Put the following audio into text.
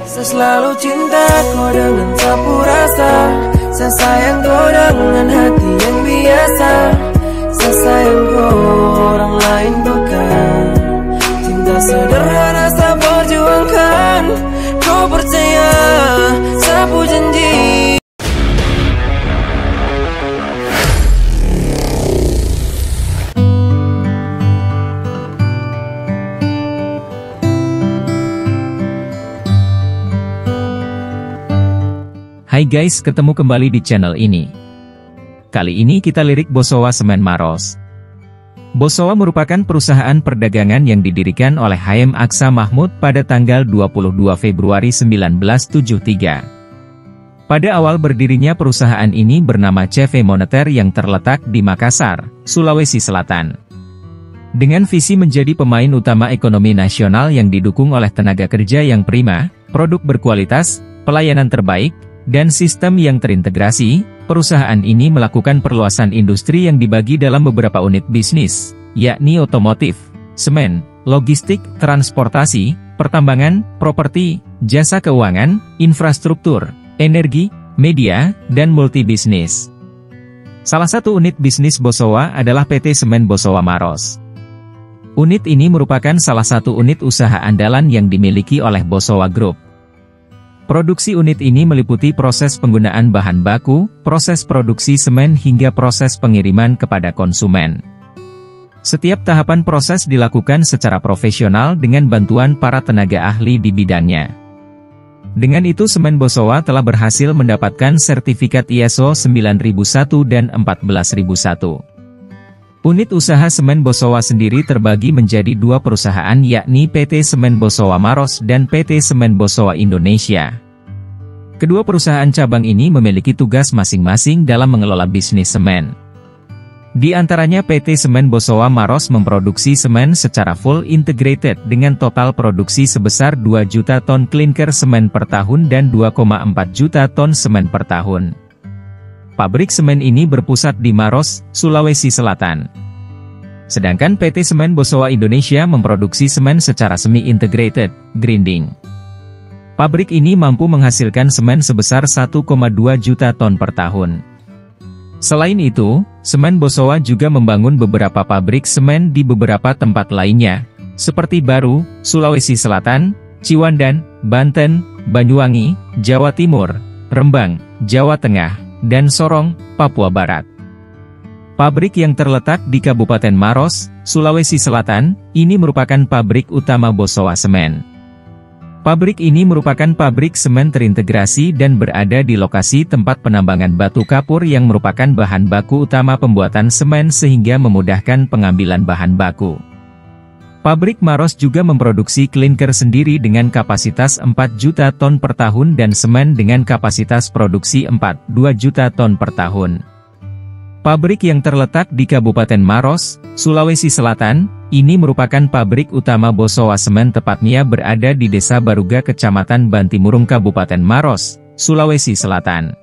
Saya selalu cinta kau dengan sapu rasa. Saya sayang kau dengan hati yang biasa. Saya sayang kau, orang lain bukan. Cinta sederhana saya perjuangkan. Kau percaya, sapu janji. Hai guys, ketemu kembali di channel ini. Kali ini kita lirik Bosowa Semen Maros. Bosowa merupakan perusahaan perdagangan yang didirikan oleh Haim Aksa Mahmud pada tanggal 22 Februari 1973. Pada awal berdirinya perusahaan ini bernama CV Moneter yang terletak di Makassar, Sulawesi Selatan. Dengan visi menjadi pemain utama ekonomi nasional yang didukung oleh tenaga kerja yang prima, produk berkualitas, pelayanan terbaik, dan sistem yang terintegrasi, perusahaan ini melakukan perluasan industri yang dibagi dalam beberapa unit bisnis, yakni otomotif, semen, logistik, transportasi, pertambangan, properti, jasa keuangan, infrastruktur, energi, media, dan multibisnis. Salah satu unit bisnis Bosowa adalah PT Semen Bosowa Maros. Unit ini merupakan salah satu unit usaha andalan yang dimiliki oleh Bosowa Group. Produksi unit ini meliputi proses penggunaan bahan baku, proses produksi semen hingga proses pengiriman kepada konsumen. Setiap tahapan proses dilakukan secara profesional dengan bantuan para tenaga ahli di bidangnya. Dengan itu Semen Bosowa telah berhasil mendapatkan sertifikat ISO 9001 dan 14001. Unit usaha Semen Bosowa sendiri terbagi menjadi dua perusahaan yakni PT Semen Bosowa Maros dan PT Semen Bosowa Indonesia. Kedua perusahaan cabang ini memiliki tugas masing-masing dalam mengelola bisnis semen. Di antaranya PT Semen Bosowa Maros memproduksi semen secara full integrated dengan total produksi sebesar 2 juta ton klinker semen per tahun dan 2,4 juta ton semen per tahun. Pabrik semen ini berpusat di Maros, Sulawesi Selatan. Sedangkan PT Semen Bosowa Indonesia memproduksi semen secara semi-integrated, grinding. Pabrik ini mampu menghasilkan semen sebesar 1,2 juta ton per tahun. Selain itu, Semen Bosowa juga membangun beberapa pabrik semen di beberapa tempat lainnya, seperti Baru, Sulawesi Selatan, Ciwandan, Banten, Banyuwangi, Jawa Timur, Rembang, Jawa Tengah, dan Sorong, Papua Barat. Pabrik yang terletak di Kabupaten Maros, Sulawesi Selatan, ini merupakan pabrik utama Bosowa Semen. Pabrik ini merupakan pabrik semen terintegrasi dan berada di lokasi tempat penambangan batu kapur yang merupakan bahan baku utama pembuatan semen sehingga memudahkan pengambilan bahan baku. Pabrik Maros juga memproduksi klinker sendiri dengan kapasitas 4 juta ton per tahun dan semen dengan kapasitas produksi 4,2 juta ton per tahun. Pabrik yang terletak di Kabupaten Maros, Sulawesi Selatan, ini merupakan pabrik utama Bosowa Semen tepatnya berada di Desa Baruga Kecamatan Bantimurung Kabupaten Maros, Sulawesi Selatan.